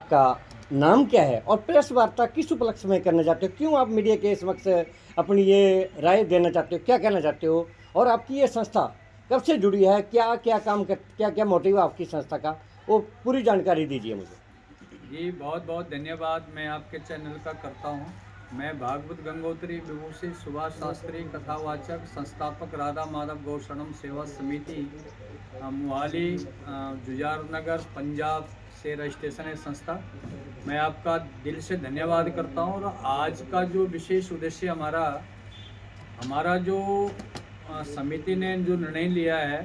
का नाम क्या है और प्रेस वार्ता किस उपलक्ष्य में करना चाहते हो? क्यों आप मीडिया के समक्ष अपनी ये राय देना चाहते हो? क्या कहना चाहते हो? और आपकी ये संस्था कब से जुड़ी है? क्या क्या काम कर, क्या क्या मोटिव है आपकी संस्था का, वो पूरी जानकारी दीजिए मुझे। जी बहुत बहुत धन्यवाद मैं आपके चैनल का करता हूँ। मैं भागवत गंगोत्री विभूषी सुभाष शास्त्री कथावाचक संस्थापक राधा माधव गौशरणम सेवा समिति मोहाली जुझार नगर पंजाब से रजिस्ट्रेशन है संस्था। मैं आपका दिल से धन्यवाद करता हूँ। और आज का जो विशेष उद्देश्य हमारा हमारा जो समिति ने जो निर्णय लिया है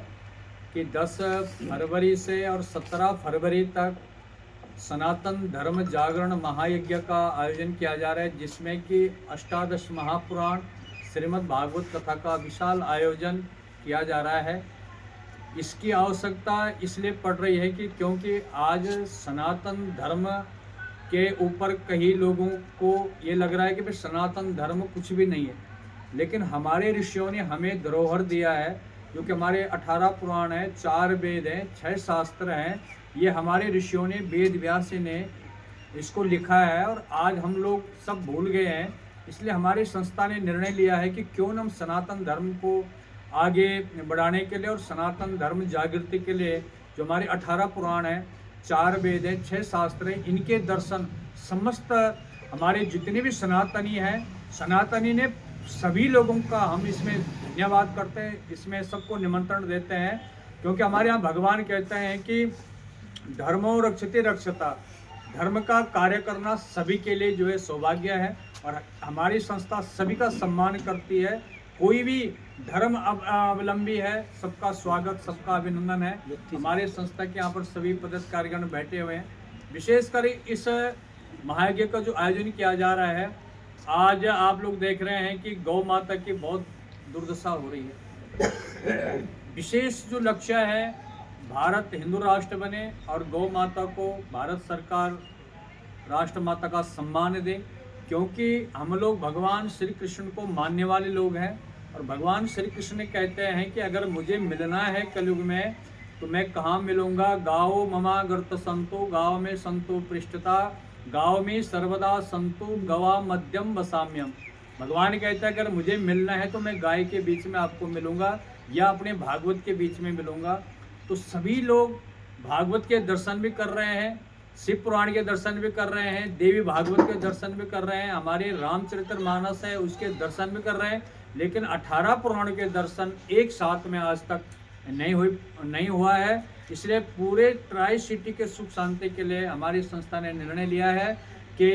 कि 10 फरवरी से और 17 फरवरी तक सनातन धर्म जागरण महायज्ञ का आयोजन किया जा रहा है, जिसमें कि अष्टादश महापुराण श्रीमद् भागवत कथा का विशाल आयोजन किया जा रहा है। इसकी आवश्यकता इसलिए पड़ रही है कि क्योंकि आज सनातन धर्म के ऊपर कई लोगों को ये लग रहा है कि भाई सनातन धर्म कुछ भी नहीं है, लेकिन हमारे ऋषियों ने हमें धरोहर दिया है, जो कि हमारे 18 पुराण हैं, 4 वेद हैं, 6 शास्त्र हैं। ये हमारे ऋषियों ने, वेद व्यास ने इसको लिखा है और आज हम लोग सब भूल गए हैं। इसलिए हमारी संस्था ने निर्णय लिया है कि क्यों न हम सनातन धर्म को आगे बढ़ाने के लिए और सनातन धर्म जागृति के लिए जो हमारे 18 पुराण हैं, 4 वेद हैं, 6 शास्त्र हैं, इनके दर्शन समस्त हमारे जितने भी सनातनी हैं, सनातनी ने सभी लोगों का हम इसमें धन्यवाद करते हैं, इसमें सबको निमंत्रण देते हैं। क्योंकि हमारे यहाँ भगवान कहते हैं कि धर्मो रक्षते रक्षता, धर्म का कार्य करना सभी के लिए जो है सौभाग्य है। और हमारी संस्था सभी का सम्मान करती है, कोई भी धर्म अवलंबी है, सबका स्वागत, सबका अभिनंदन है। हमारे संस्था के यहाँ पर सभी पदाधिकारीगण बैठे हुए हैं। विशेषकर इस महायज्ञ का जो आयोजन किया जा रहा है, आज आप लोग देख रहे हैं कि गौ माता की बहुत दुर्दशा हो रही है। विशेष जो लक्ष्य है, भारत हिंदू राष्ट्र बने और गौ माता को भारत सरकार राष्ट्र माता का सम्मान दे, क्योंकि हम लोग भगवान श्री कृष्ण को मानने वाले लोग हैं। और भगवान श्री कृष्ण ने कहते हैं कि अगर मुझे मिलना है कलयुग में तो मैं कहाँ मिलूँगा। गाओ ममा गर्त संतो, गाँव में संतो पृष्ठता, गाँव में सर्वदा संतो, गवा मध्यम वसाम्यम। भगवान कहता है अगर मुझे मिलना है तो मैं गाय के बीच में आपको मिलूँगा या अपने भागवत के बीच में मिलूँगा। तो सभी लोग भागवत के दर्शन भी कर रहे हैं, शिव पुराण के दर्शन भी कर रहे हैं, देवी भागवत के दर्शन भी कर रहे हैं, हमारे रामचरितमानस है उसके दर्शन भी कर रहे हैं। लेकिन 18 पुराण के दर्शन एक साथ में आज तक नहीं हुआ है। इसलिए पूरे ट्राई सिटी के सुख शांति के लिए हमारी संस्था ने निर्णय लिया है कि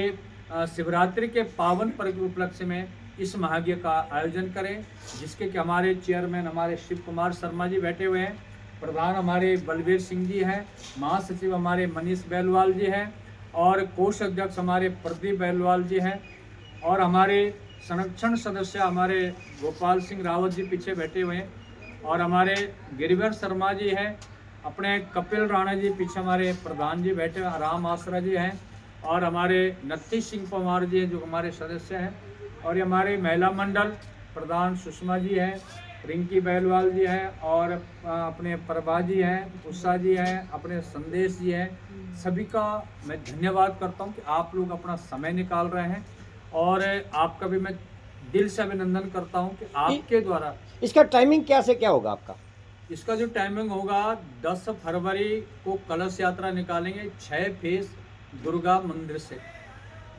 शिवरात्रि के पावन पर्व के उपलक्ष्य में इस महायज्ञ का आयोजन करें, जिसके कि हमारे चेयरमैन हमारे शिव कुमार शर्मा जी बैठे हुए हैं, प्रधान हमारे बलबीर सिंह जी हैं, महासचिव हमारे मनीष बेलवाल जी हैं और कोष अध्यक्ष हमारे प्रदीप बेलवाल जी हैं और हमारे संरक्षण सदस्य हमारे गोपाल सिंह रावत जी पीछे बैठे हुए हैं और हमारे गिरिवर शर्मा जी हैं, अपने कपिल राणा जी पीछे हमारे प्रधान जी बैठे हुए, राम आसरा जी हैं और हमारे नत्थी सिंह पवार जी हैं जो हमारे सदस्य हैं। और ये हमारे महिला मंडल प्रधान सुषमा जी हैं, रिंकी बैलवाल जी हैं और अपने प्रभा जी हैं, उषा जी हैं, अपने संदेश जी हैं। सभी का मैं धन्यवाद करता हूं कि आप लोग अपना समय निकाल रहे हैं और आपका भी मैं दिल से अभिनंदन करता हूं कि आपके द्वारा। इसका टाइमिंग क्या से क्या होगा आपका? इसका जो टाइमिंग होगा, 10 फरवरी को कलश यात्रा निकालेंगे 6 फेस दुर्गा मंदिर से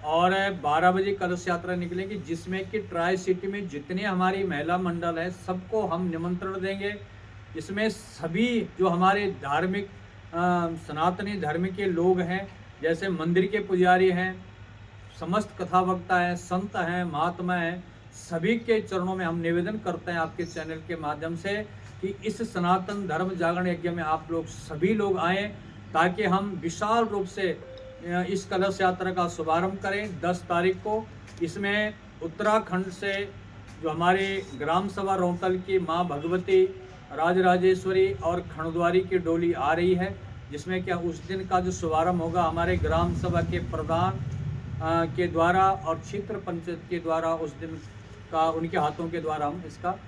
और 12 बजे कलश यात्रा निकलेगी, जिसमें कि ट्राई सिटी में जितने हमारी महिला मंडल है सबको हम निमंत्रण देंगे। इसमें सभी जो हमारे धार्मिक सनातनी धर्म के लोग हैं, जैसे मंदिर के पुजारी हैं, समस्त कथा वक्ता हैं, संत हैं, महात्मा हैं, सभी के चरणों में हम निवेदन करते हैं आपके चैनल के माध्यम से कि इस सनातन धर्म जागरण यज्ञ में आप लोग सभी लोग आएँ, ताकि हम विशाल रूप से इस कलश यात्रा का शुभारंभ करें 10 तारीख को। इसमें उत्तराखंड से जो हमारी ग्राम सभा रोहतल की माँ भगवती, राजराजेश्वरी और खंडद्वारी की डोली आ रही है, जिसमें क्या उस दिन का जो शुभारंभ होगा हमारे ग्राम सभा के प्रधान के द्वारा और क्षेत्र पंचायत के द्वारा, उस दिन का उनके हाथों के द्वारा हम इसका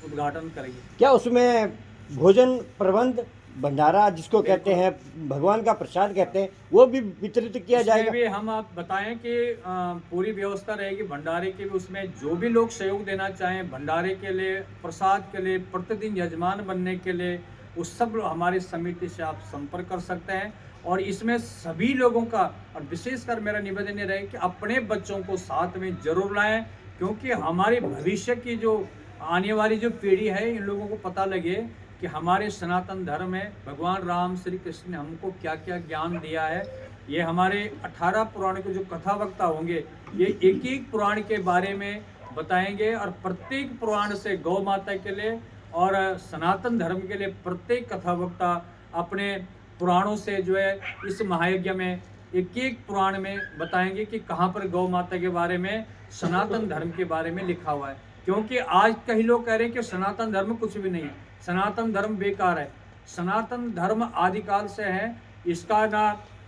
उद्घाटन करेंगे। क्या उसमें भोजन प्रबंध भंडारा जिसको कहते हैं, भगवान का प्रसाद कहते हैं, वो भी वितरित किया इसमें जाएगा? भी हम आप बताएं कि पूरी व्यवस्था रहेगी भंडारे की भी। उसमें जो भी लोग सहयोग देना चाहें भंडारे के लिए, प्रसाद के लिए, प्रतिदिन यजमान बनने के लिए, उस सब हमारी समिति से आप संपर्क कर सकते हैं। और इसमें सभी लोगों का, और विशेषकर मेरा निवेदन ये रहे कि अपने बच्चों को साथ में जरूर लाएं, क्योंकि हमारे भविष्य की जो आने वाली जो पीढ़ी है, इन लोगों को पता लगे कि हमारे सनातन धर्म में भगवान राम श्री कृष्ण ने हमको क्या क्या ज्ञान दिया है। ये हमारे 18 पुराण के जो कथा वक्ता होंगे, ये एक एक पुराण के बारे में बताएंगे, और प्रत्येक पुराण से गौ माता के लिए और सनातन धर्म के लिए प्रत्येक कथा वक्ता अपने पुराणों से जो है इस महायज्ञ में एक एक पुराण में बताएंगे कि कहाँ पर गौ माता के बारे में, सनातन धर्म के बारे में लिखा हुआ है। क्योंकि आज कई लोग कह रहे हैं कि सनातन धर्म कुछ भी नहीं है, सनातन धर्म बेकार है। सनातन धर्म आदिकाल से है, इसका ना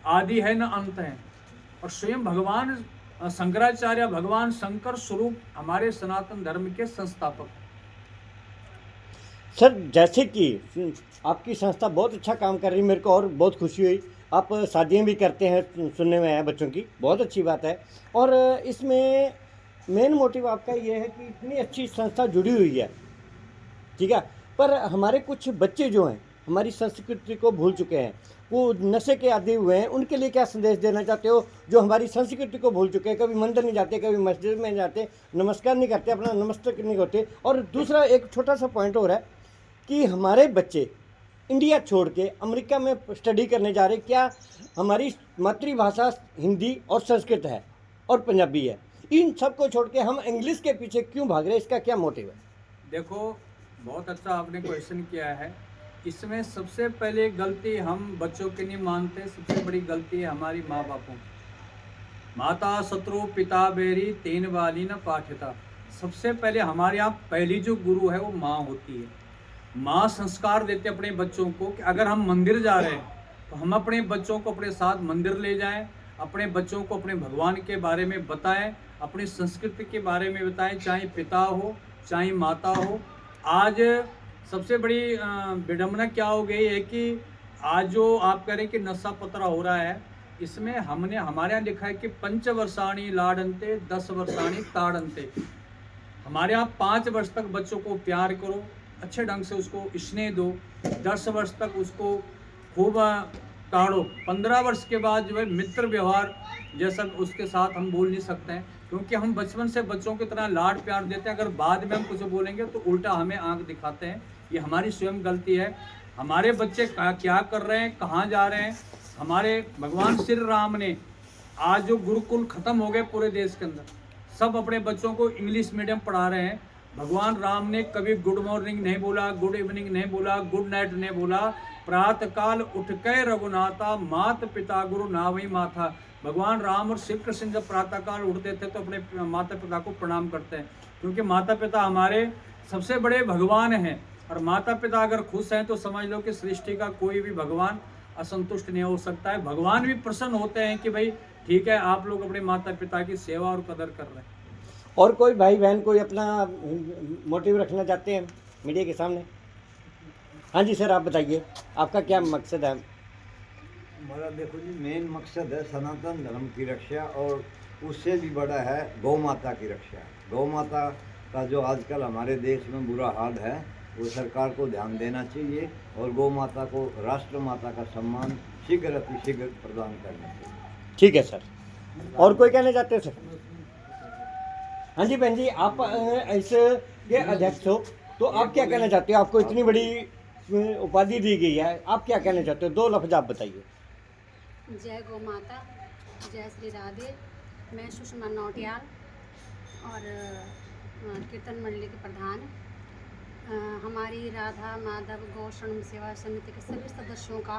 आदि है ना अंत है। और स्वयं भगवान शंकराचार्य, भगवान शंकर स्वरूप हमारे सनातन धर्म के संस्थापक। सर, जैसे कि आपकी संस्था बहुत अच्छा काम कर रही है, मेरे को और बहुत खुशी हुई। आप शादियाँ भी करते हैं, सुनने में आया बच्चों की, बहुत अच्छी बात है। और इसमें मेन मोटिव आपका ये है कि इतनी अच्छी संस्था जुड़ी हुई है, ठीक है, पर हमारे कुछ बच्चे जो हैं हमारी संस्कृति को भूल चुके हैं, वो नशे के आदी हुए हैं, उनके लिए क्या संदेश देना चाहते हो, जो हमारी संस्कृति को भूल चुके हैं, कभी मंदिर नहीं जाते, कभी मस्जिद में नहीं जाते, नमस्कार नहीं करते, अपना नमस्ते नहीं करते। और दूसरा एक छोटा सा पॉइंट और है कि हमारे बच्चे इंडिया छोड़ के अमेरिका में स्टडी करने जा रहे, क्या हमारी मातृभाषा हिंदी और संस्कृत है और पंजाबी है, इन सब को छोड़ के हम इंग्लिश के पीछे क्यों भाग रहे हैं, इसका क्या मोटिव है? देखो, बहुत अच्छा आपने क्वेश्चन किया है। इसमें सबसे पहले गलती हम बच्चों की नहीं मानते, सबसे बड़ी गलती है हमारी माँ बापों की। माता शत्रु पिता बेरी तीन वाली न पाठिता। सबसे पहले हमारे यहाँ पहली जो गुरु है वो माँ होती है। माँ संस्कार देते अपने बच्चों को कि अगर हम मंदिर जा रहे हैं तो हम अपने बच्चों को अपने साथ मंदिर ले जाएं, अपने बच्चों को अपने भगवान के बारे में बताएं, अपनी संस्कृति के बारे में बताएं, चाहे पिता हो चाहे माता हो। आज सबसे बड़ी विडंबना क्या हो गई है कि आज जो आप कह रहे हैं कि नशा पतरा हो रहा है, इसमें हमने हमारे यहाँ लिखा है कि 5 वर्षाणी लाडंते 10 वर्षाणी ताड़ंते। हमारे यहाँ 5 वर्ष तक बच्चों को प्यार करो, अच्छे ढंग से उसको स्नेह दो, 10 वर्ष तक उसको खूब ताड़ो। 15 वर्ष के बाद जो है मित्र व्यवहार जैसा उसके साथ हम बोल नहीं सकते हैं, क्योंकि हम बचपन से बच्चों की तरह लाड प्यार देते हैं। अगर बाद में हम कुछ बोलेंगे तो उल्टा हमें आंख दिखाते हैं। ये हमारी स्वयं गलती है। हमारे बच्चे क्या कर रहे हैं, कहाँ जा रहे हैं। हमारे भगवान श्री राम ने आज जो गुरुकुल खत्म हो गए पूरे देश के अंदर, सब अपने बच्चों को इंग्लिश मीडियम पढ़ा रहे हैं। भगवान राम ने कभी गुड मॉर्निंग नहीं बोला, गुड इवनिंग नहीं बोला, गुड नाइट नहीं बोला। प्रातः काल उठ के रघुनाथा मात पिता गुरु नावई माथा। भगवान राम और श्री कृष्ण जब प्रातः काल उठते थे तो अपने माता पिता को प्रणाम करते हैं, क्योंकि माता पिता हमारे सबसे बड़े भगवान हैं। और माता पिता अगर खुश हैं तो समझ लो कि सृष्टि का कोई भी भगवान असंतुष्ट नहीं हो सकता है। भगवान भी प्रसन्न होते हैं कि भाई ठीक है, आप लोग अपने माता पिता की सेवा और कदर कर रहे हैं। और कोई भाई बहन कोई अपना मोटिव रखना चाहते हैं मीडिया के सामने? हाँ जी सर, आप बताइए, आपका क्या मकसद है? हमारा देखो जी, मेन मकसद है सनातन धर्म की रक्षा, और उससे भी बड़ा है गौ माता की रक्षा। गौ माता का जो आजकल हमारे देश में बुरा हाल है, वो सरकार को ध्यान देना चाहिए, और गौ माता को राष्ट्र माता का सम्मान शीघ्र अतिशीघ्र प्रदान करना चाहिए। ठीक है सर। और कोई कहना चाहते हो सर? हाँ जी बहन जी, आप ऐसे के अध्यक्ष हो तो आप क्या कहना चाहते हो? आपको इतनी बड़ी उपाधि दी गई है, आप क्या कहना चाहते हो? 2 लफ्ज आप बताइए। जय गौ माता, जय श्री राधे। मैं सुषमा नौटियाल और कीर्तन मंडली के प्रधान। हमारी राधा माधव गौशरण सेवा समिति के सभी सदस्यों का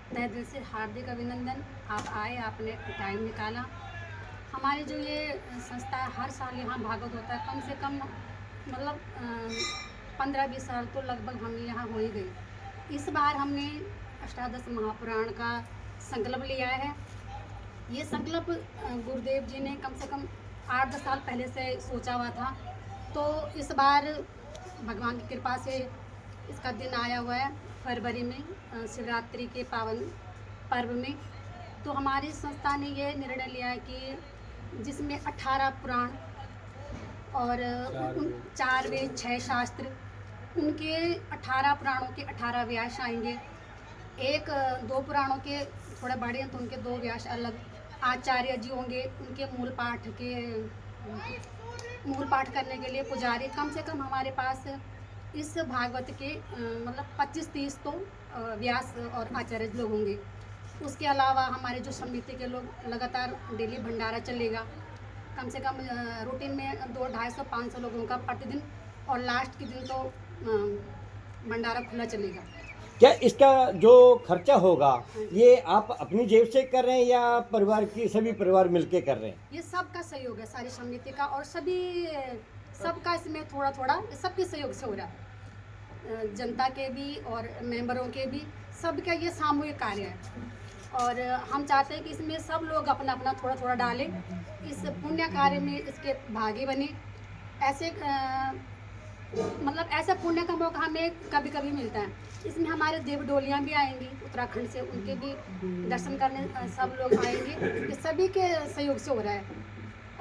तहे दिल से हार्दिक अभिनंदन। आप आए, आपने टाइम निकाला। हमारी जो ये संस्था हर साल यहाँ भागवत होता है, कम से कम मतलब 15-20 साल तो लगभग हम यहाँ हो ही गई। इस बार हमने अष्टादश महापुराण का संकल्प लिया है। ये संकल्प गुरुदेव जी ने कम से कम 8-10 साल पहले से सोचा हुआ था, तो इस बार भगवान की कृपा से इसका दिन आया हुआ है। फरवरी में शिवरात्रि के पावन पर्व में। तो हमारी संस्था ने ये निर्णय लिया है कि जिसमें 18 पुराण और 4 वेद 6 शास्त्र, उनके 18 पुराणों के 18 व्यास आएंगे। 2 पुराणों के थोड़े बड़े हैं तो उनके 2 व्यास अलग। आचार्य जी होंगे, उनके मूल पाठ करने के लिए पुजारी कम से कम हमारे पास इस भागवत के मतलब 25-30 तो व्यास और आचार्य लोग होंगे। उसके अलावा हमारे जो समिति के लोग लगातार डेली भंडारा चलेगा। कम से कम रूटीन में 200-250-500 लोगों का प्रतिदिन, और लास्ट के दिन तो भंडारा खुला चलेगा। क्या इसका जो खर्चा होगा ये आप अपनी जेब से कर रहे हैं या परिवार की सभी परिवार मिलके कर रहे हैं? ये सबका सहयोग है, सारी समिति का और सबका इसमें थोड़ा थोड़ा सबके सहयोग से हो रहा है। जनता के भी और मेंबरों के भी, सबका ये सामूहिक कार्य है। और हम चाहते हैं कि इसमें सब लोग अपना अपना थोड़ा थोड़ा डालें, इस पुण्य कार्य में इसके भागी बने। ऐसे मतलब ऐसा पुण्य का मौका हमें कभी कभी मिलता है। इसमें हमारे देव डोलियाँ भी आएंगी उत्तराखंड से, उनके भी दर्शन करने सब लोग आएंगे। ये सभी के सहयोग से हो रहा है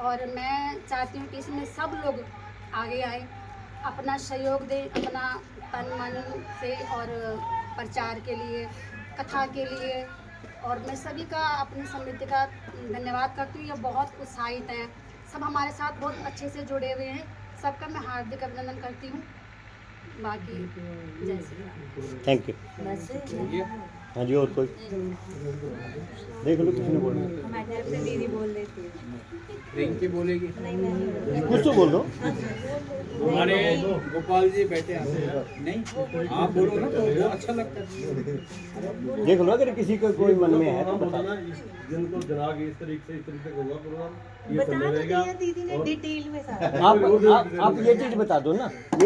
और मैं चाहती हूँ कि इसमें सब लोग आगे आए, अपना सहयोग दें, अपना तन मन से, और प्रचार के लिए, कथा के लिए। और मैं सभी का, अपनी समिति का धन्यवाद करती हूँ। ये बहुत उत्साहित हैं, सब हमारे साथ बहुत अच्छे से जुड़े हुए हैं। सबका मैं हार्दिक अभिनंदन करती हूँ। बाकी जय श्री राम। Thank you. हाँ जी, और कोई देख लो, किसी ने बोलना? मैं अपनी दीदी बोल देती हूँ। रिंकी बोलेगी। कुछ तो बोल दो। हमारे गोपाल जी बैठे हैं। नहीं, आप बोलो ना तो वो अच्छा लगता है। देख लो, अगर किसी को कोई मन में है तो बता। जिनको ग्राहक इस तरीके से होगा प्रोग्राम, ये बता सब दो रहेगा। दीदी ने डिटेल में सारा। आप ये चीज़ बता दो ना।